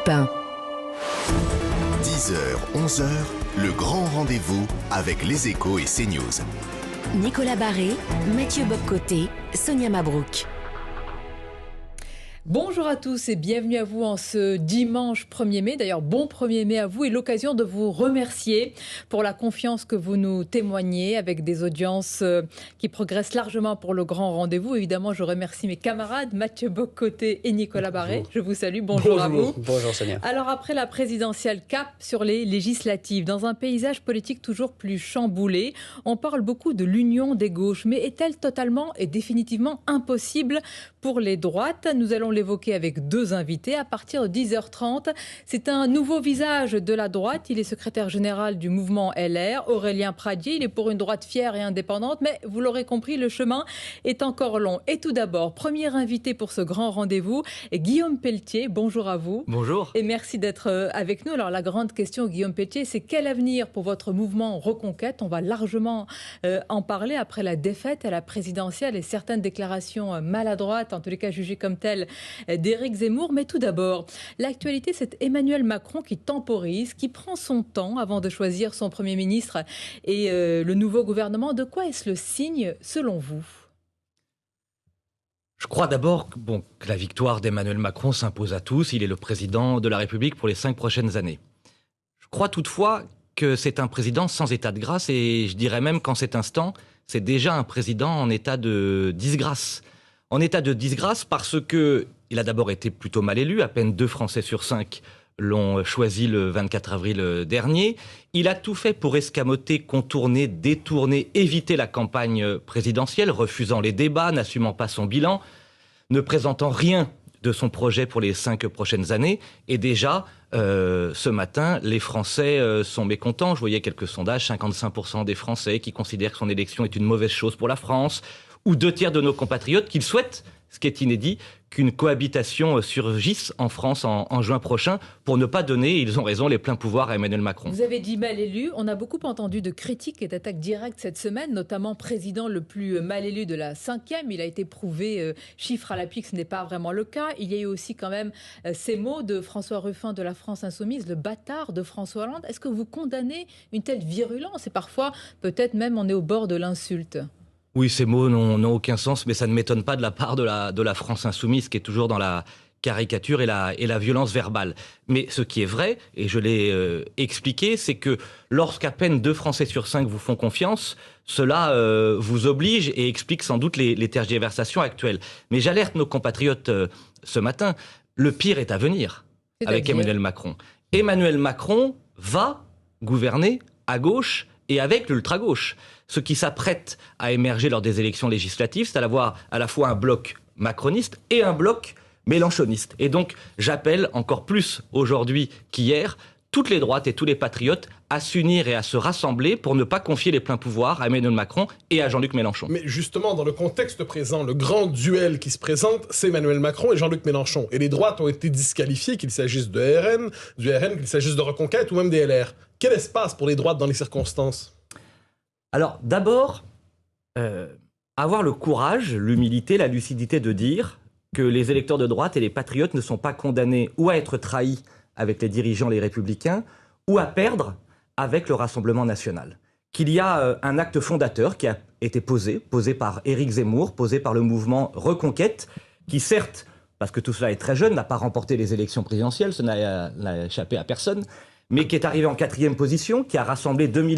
Europe 1. 10h, 11h, le grand rendez-vous avec les Échos et CNews. Nicolas Barré, Mathieu Bobcoté, Sonia Mabrouk. Bonjour à tous et bienvenue à vous en ce dimanche 1er mai. D'ailleurs, bon 1er mai à vous et l'occasion de vous remercier pour la confiance que vous nous témoignez avec des audiences qui progressent largement pour le grand rendez-vous. Évidemment, je remercie mes camarades Mathieu Bobcoté et Nicolas Barré. Je vous salue. Bonjour à vous. Bonjour Sonia. Alors après la présidentielle, cap sur les législatives. Dans un paysage politique toujours plus chamboulé, on parle beaucoup de l'union des gauches. Mais est-elle totalement et définitivement impossible pour les droites? Nous allons l'évoquer avec deux invités à partir de 10h30. C'est un nouveau visage de la droite. Il est secrétaire général du mouvement LR, Aurélien Pradier. Il est pour une droite fière et indépendante, mais vous l'aurez compris, le chemin est encore long. Et tout d'abord, premier invité pour ce grand rendez-vous, Guillaume Pelletier. Bonjour à vous. Bonjour. Et merci d'être avec nous. Alors la grande question, Guillaume Pelletier, c'est quel avenir pour votre mouvement Reconquête? On va largement en parler après la défaite à la présidentielle et certaines déclarations maladroites, en tous les cas jugées comme telles, d'Éric Zemmour. Mais tout d'abord, l'actualité, c'est Emmanuel Macron qui temporise, qui prend son temps avant de choisir son Premier ministre et le nouveau gouvernement. De quoi est-ce le signe, selon vous ? Je crois d'abord que la victoire d'Emmanuel Macron s'impose à tous. Il est le président de la République pour les 5 prochaines années. Je crois toutefois que c'est un président sans état de grâce et je dirais même qu'en cet instant, c'est déjà un président en état de disgrâce. En état de disgrâce parce que il a d'abord été plutôt mal élu, à peine 2 Français sur 5 l'ont choisi le 24 avril dernier. Il a tout fait pour escamoter, contourner, détourner, éviter la campagne présidentielle, refusant les débats, n'assumant pas son bilan, ne présentant rien de son projet pour les 5 prochaines années. Et déjà, ce matin, les Français sont mécontents. Je voyais quelques sondages, 55% des Français qui considèrent que son élection est une mauvaise chose pour la France, ou 2 tiers de nos compatriotes qui souhaitent, ce qui est inédit, qu'une cohabitation surgisse en France en juin prochain pour ne pas donner, ils ont raison, les pleins pouvoirs à Emmanuel Macron. Vous avez dit mal élu. On a beaucoup entendu de critiques et d'attaques directes cette semaine, notamment président le plus mal élu de la 5e. Il a été prouvé, chiffre à l'appui, que ce n'est pas vraiment le cas. Il y a eu aussi quand même ces mots de François Ruffin de la France Insoumise, le bâtard de François Hollande. Est-ce que vous condamnez une telle virulence? Et parfois, peut-être même, on est au bord de l'insulte. Oui, ces mots n'ont aucun sens, mais ça ne m'étonne pas de la part de la France insoumise, qui est toujours dans la caricature et la violence verbale. Mais ce qui est vrai, et je l'ai expliqué, c'est que lorsqu'à peine 2 Français sur 5 vous font confiance, cela vous oblige et explique sans doute les tergiversations actuelles. Mais j'alerte nos compatriotes ce matin, le pire est à venir avec Emmanuel Macron. Emmanuel Macron va gouverner à gauche et avec l'ultra-gauche. Ce qui s'apprête à émerger lors des élections législatives, c'est à la fois un bloc macroniste et un bloc mélenchoniste. Et donc, j'appelle encore plus aujourd'hui qu'hier toutes les droites et tous les patriotes à s'unir et à se rassembler pour ne pas confier les pleins pouvoirs à Emmanuel Macron et à Jean-Luc Mélenchon. Mais justement, dans le contexte présent, le grand duel qui se présente, c'est Emmanuel Macron et Jean-Luc Mélenchon. Et les droites ont été disqualifiées, qu'il s'agisse du RN, qu'il s'agisse de Reconquête ou même des LR. Quel espace pour les droites dans les circonstances ? Alors, d'abord, avoir le courage, l'humilité, la lucidité de dire que les électeurs de droite et les patriotes ne sont pas condamnés ou à être trahis avec les dirigeants, les républicains, ou à perdre avec le Rassemblement national. Qu'il y a un acte fondateur qui a été posé par Éric Zemmour, posé par le mouvement Reconquête, qui certes, parce que tout cela est très jeune, n'a pas remporté les élections présidentielles, ça n'a échappé à personne, mais qui est arrivé en 4e position, qui a rassemblé 2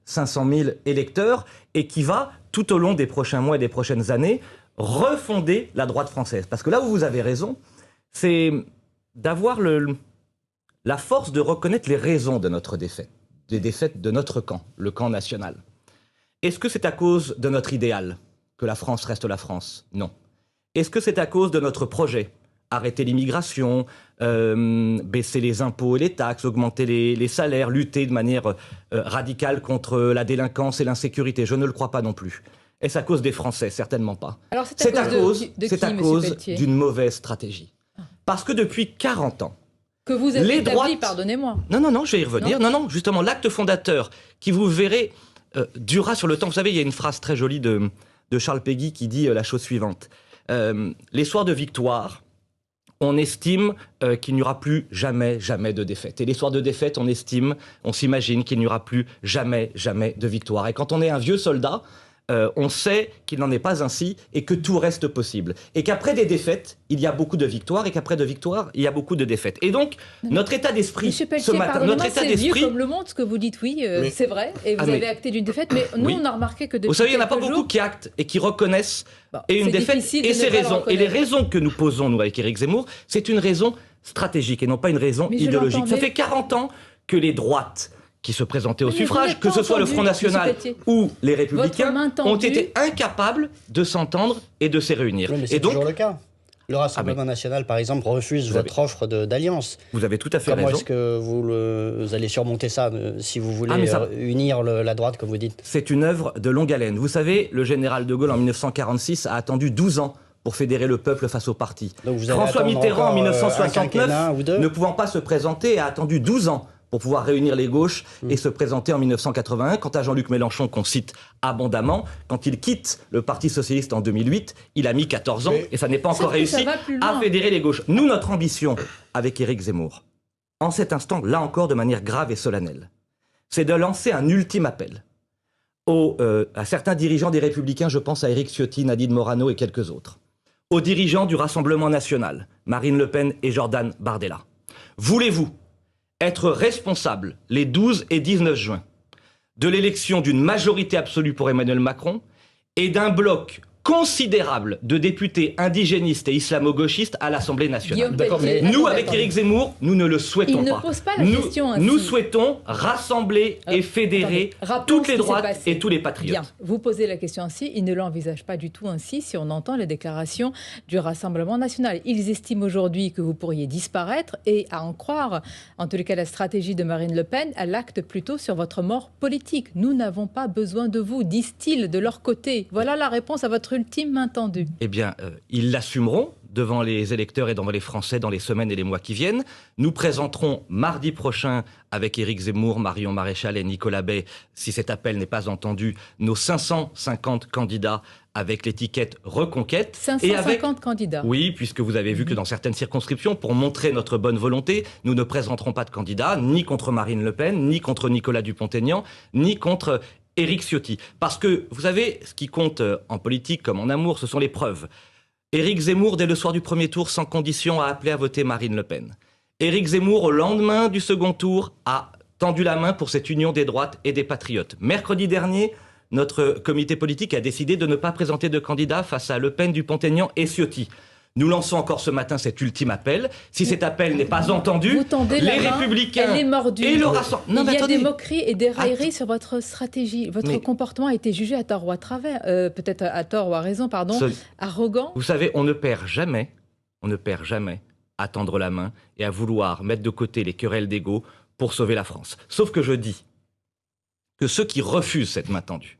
500 000 électeurs et qui va, tout au long des prochains mois et des prochaines années, refonder la droite française. Parce que là où vous avez raison, c'est d'avoir la force de reconnaître les raisons de notre défaite, des défaites de notre camp, le camp national. Est-ce que c'est à cause de notre idéal que la France reste la France? Non. Est-ce que c'est à cause de notre projet? Arrêter l'immigration, baisser les impôts et les taxes, augmenter les salaires, lutter de manière radicale contre la délinquance et l'insécurité? Je ne le crois pas non plus. Est-ce à cause des Français? Certainement pas. Alors c'est à cause d'une mauvaise stratégie. Parce que depuis 40 ans, que vous avez établi, pardonnez-moi. Non, je vais y revenir. Non, justement, l'acte fondateur qui, vous verrez, durera sur le temps. Vous savez, il y a une phrase très jolie de Charles Péguy qui dit la chose suivante. Les soirs de victoire, on estime qu'il n'y aura plus jamais de défaite. Et les soirs de défaite, on s'imagine qu'il n'y aura plus jamais de victoire. Et quand on est un vieux soldat, on sait qu'il n'en est pas ainsi et que tout reste possible. Et qu'après des défaites, il y a beaucoup de victoires et qu'après de victoires, il y a beaucoup de défaites. Et donc, notre état d'esprit ce matin, notre état d'esprit... C'est comme le monde, ce que vous dites, oui, c'est vrai. Et vous avez acté d'une défaite, mais nous, on a remarqué que depuis vous savez, il n'y en a pas quelques beaucoup qui actent et qui reconnaissent une défaite difficile et de ses ne pas le raisons. Et reconnaître. les raisons que nous posons, nous, avec Éric Zemmour, c'est une raison stratégique et non pas une raison Mais je idéologique. l'entends, Ça mais- fait 40 ans que les droites qui se présentaient au Mais vous suffrage, n'êtes que pas ce soit le entendu, Front National monsieur Pelletier. ou les Votre Républicains, main tendue- ont été incapables de s'entendre et de se réunir. Oui, mais c'est et donc, toujours le cas. Le Rassemblement national, par exemple, refuse votre offre d'alliance. vous avez tout à fait Comment raison. est-ce que vous allez surmonter ça si vous voulez mais ça- unir la droite, comme vous dites? C'est une œuvre de longue haleine. Vous savez, le général de Gaulle, en 1946, a attendu 12 ans pour fédérer le peuple face au parti. Donc vous allez François attendre Mitterrand, en encore, un quinquennat 1969, ou deux ne pouvant pas se présenter, a attendu 12 ans pour pouvoir réunir les gauches et se présenter en 1981. Quant à Jean-Luc Mélenchon, qu'on cite abondamment, quand il quitte le Parti socialiste en 2008, il a mis 14 ans Mais- et ça n'est pas Sauf encore que ça réussi va plus loin. à fédérer les gauches. Nous, notre ambition avec Éric Zemmour, en cet instant, là encore de manière grave et solennelle, c'est de lancer un ultime appel à certains dirigeants des Républicains, je pense à Éric Ciotti, Nadine Morano et quelques autres, aux dirigeants du Rassemblement national, Marine Le Pen et Jordan Bardella. Voulez-vous être responsable les 12 et 19 juin de l'élection d'une majorité absolue pour Emmanuel Macron et d'un bloc considérable de députés indigénistes et islamo-gauchistes à l'Assemblée nationale? Guillaume D'accord, Pelletier, mais Nous, attendez, avec Éric Zemmour, nous ne le souhaitons Il ne pas. pose pas la nous, question ainsi. nous souhaitons rassembler et fédérer attendez, rappelons toutes ce les qui s'est droites passé. et tous les patriotes. Bien, vous posez la question ainsi, ils ne l'envisagent pas du tout ainsi si on entend les déclarations du Rassemblement national. Ils estiment aujourd'hui que vous pourriez disparaître et, à en croire, en tous les cas la stratégie de Marine Le Pen, elle acte plutôt sur votre mort politique. Nous n'avons pas besoin de vous, disent-ils de leur côté. Voilà la réponse à votre ultime main tendue. Eh bien, ils l'assumeront devant les électeurs et devant les Français dans les semaines et les mois qui viennent. Nous présenterons mardi prochain, avec Éric Zemmour, Marion Maréchal et Nicolas Bay, si cet appel n'est pas entendu, nos 550 candidats avec l'étiquette Reconquête. 550 candidats. Oui, puisque vous avez vu que dans certaines circonscriptions, pour montrer notre bonne volonté, nous ne présenterons pas de candidats, ni contre Marine Le Pen, ni contre Nicolas Dupont-Aignan, ni contre Éric Ciotti. Parce que, vous savez, ce qui compte en politique comme en amour, ce sont les preuves. Éric Zemmour, dès le soir du premier tour, sans condition, a appelé à voter Marine Le Pen. Éric Zemmour, au lendemain du second tour, a tendu la main pour cette union des droites et des patriotes. Mercredi dernier, notre comité politique a décidé de ne pas présenter de candidats face à Le Pen, Dupont-Aignan et Ciotti. Nous lançons encore ce matin cet ultime appel. Si cet appel n'est pas entendu, Vous tendez les la main, Républicains elle est mordue. et le Rassemblement... Il y a des moqueries et des railleries sur votre stratégie. Votre Mais- comportement a été jugé à tort ou à travers, peut-être à tort ou à raison, pardon, Ce- arrogant. Vous savez, on ne perd jamais à tendre la main et à vouloir mettre de côté les querelles d'ego pour sauver la France. Sauf que je dis que ceux qui refusent cette main tendue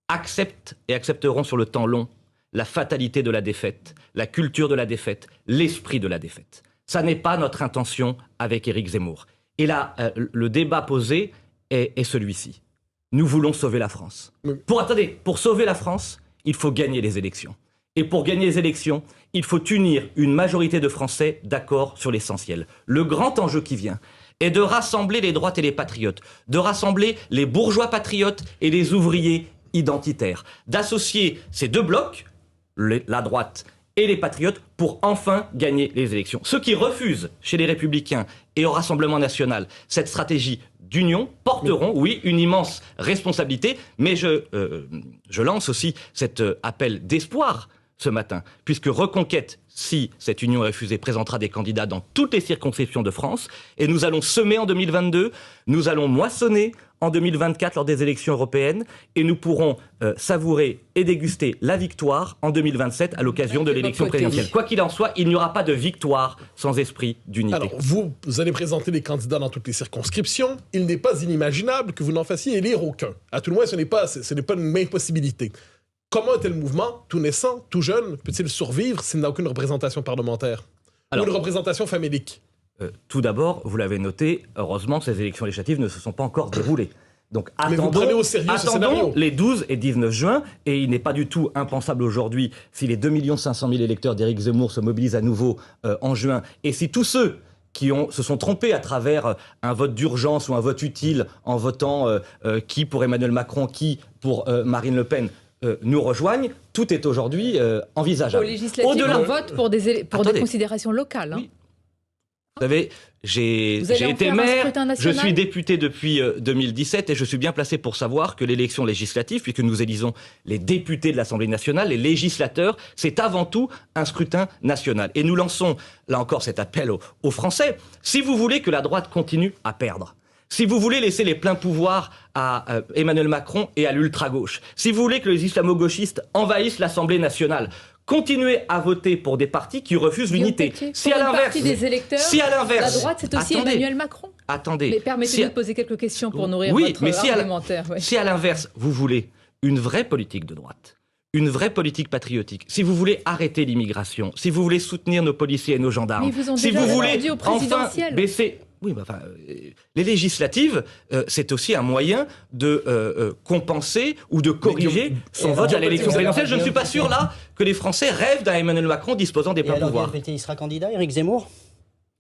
acceptent et accepteront sur le temps long la fatalité de la défaite, la culture de la défaite, l'esprit de la défaite. Ça n'est pas notre intention avec Éric Zemmour. Et là, le débat posé est celui-ci. Nous voulons sauver la France. Oui. Pour sauver la France, il faut gagner les élections. Et pour gagner les élections, il faut unir une majorité de Français d'accord sur l'essentiel. Le grand enjeu qui vient est de rassembler les droites et les patriotes, de rassembler les bourgeois patriotes et les ouvriers identitaires, d'associer ces deux blocs, la droite et les patriotes, pour enfin gagner les élections. Ceux qui refusent, chez les Républicains et au Rassemblement national, cette stratégie d'union porteront, oui, une immense responsabilité, mais je lance aussi cet appel d'espoir ce matin, puisque Reconquête, si cette union est refusée, présentera des candidats dans toutes les circonscriptions de France, et nous allons semer en 2022, nous allons moissonner en 2024 lors des élections européennes, et nous pourrons savourer et déguster la victoire en 2027 à l'occasion de l'élection présidentielle. Quoi qu'il en soit, il n'y aura pas de victoire sans esprit d'unité. Alors, vous allez présenter les candidats dans toutes les circonscriptions. Il n'est pas inimaginable que vous n'en fassiez élire aucun. À tout le moins, ce n'est pas une impossibilité. Comment un tel mouvement, tout naissant, tout jeune, peut-il survivre s'il n'a aucune représentation parlementaire? Alors, ou une représentation famélique? Tout d'abord, vous l'avez noté, heureusement, ces élections législatives ne se sont pas encore déroulées. Donc Mais vous prenez au sérieux ce scénario. attendons les 12 et 19 juin, et il n'est pas du tout impensable aujourd'hui, si les 2 500 000 électeurs d'Éric Zemmour se mobilisent à nouveau en juin, et si tous ceux qui se sont trompés à travers un vote d'urgence ou un vote utile en votant qui pour Emmanuel Macron, qui pour Marine Le Pen, nous rejoignent, tout est aujourd'hui envisageable. Aux législatives, on vote pour des considérations locales. Oui. Vous savez, j'ai Vous allez en été faire un maire, scrutin je national suis député depuis 2017 et je suis bien placé pour savoir que l'élection législative, puisque nous élisons les députés de l'Assemblée nationale, les législateurs, c'est avant tout un scrutin national. Et nous lançons, là encore, cet appel aux Français. Si vous voulez que la droite continue à perdre, si vous voulez laisser les pleins pouvoirs à Emmanuel Macron et à l'ultra-gauche, si vous voulez que les islamo-gauchistes envahissent l'Assemblée nationale, continuez à voter pour des partis qui refusent l'unité. Si à l'inverse, la droite, c'est aussi Emmanuel Macron. Attendez. Mais permettez-nous de poser quelques questions pour nourrir votre argumentaire. Si à l'inverse, vous voulez une vraie politique de droite, une vraie politique patriotique, si vous voulez arrêter l'immigration, si vous voulez soutenir nos policiers et nos gendarmes, mais ils vous ont si déjà vous voulez répondu au présidentiel. baisser... Oui, mais enfin, les législatives, c'est aussi un moyen de compenser ou de corriger son vote à l'élection présidentielle. Je ne suis pas sûr, là, que les Français rêvent d'un Emmanuel Macron disposant des pleins pouvoirs. Il sera candidat, Éric Zemmour ?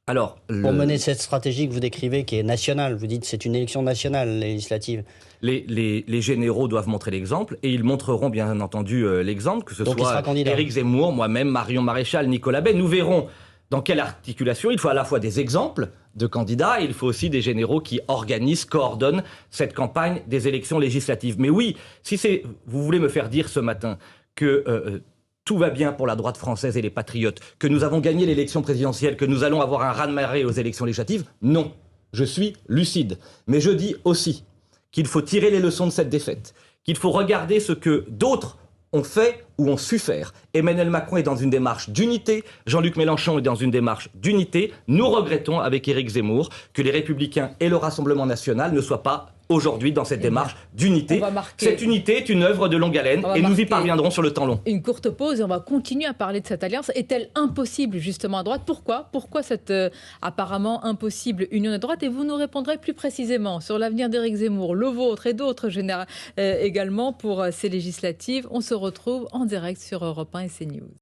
Alors, pour mener cette stratégie que vous décrivez, qui est nationale, vous dites que c'est une élection nationale, législative. Les généraux doivent montrer l'exemple, et ils montreront bien entendu l'exemple, que ce soit Éric Zemmour, moi-même, Marion Maréchal, Nicolas Bay. Nous verrons dans quelle articulation. Il faut à la fois des exemples de candidats, et il faut aussi des généraux qui organisent, coordonnent cette campagne des élections législatives. Mais oui, si vous voulez me faire dire ce matin que tout va bien pour la droite française et les patriotes, que nous avons gagné l'élection présidentielle, que nous allons avoir un raz-de-marée aux élections législatives, non. Je suis lucide. Mais je dis aussi qu'il faut tirer les leçons de cette défaite, qu'il faut regarder ce que d'autres ont fait ou ont su faire. Emmanuel Macron est dans une démarche d'unité, Jean-Luc Mélenchon est dans une démarche d'unité. Nous regrettons avec Éric Zemmour que les Républicains et le Rassemblement national ne soient pas aujourd'hui dans cette démarche d'unité. Cette unité est une œuvre de longue haleine et nous y parviendrons sur le temps long. Une courte pause et on va continuer à parler de cette alliance. Est-elle impossible justement à droite ? Pourquoi cette apparemment impossible union de droite ? Et vous nous répondrez plus précisément sur l'avenir d'Éric Zemmour, le vôtre et d'autres également pour ces législatives. On se retrouve en direct sur Europe 1 et CNews.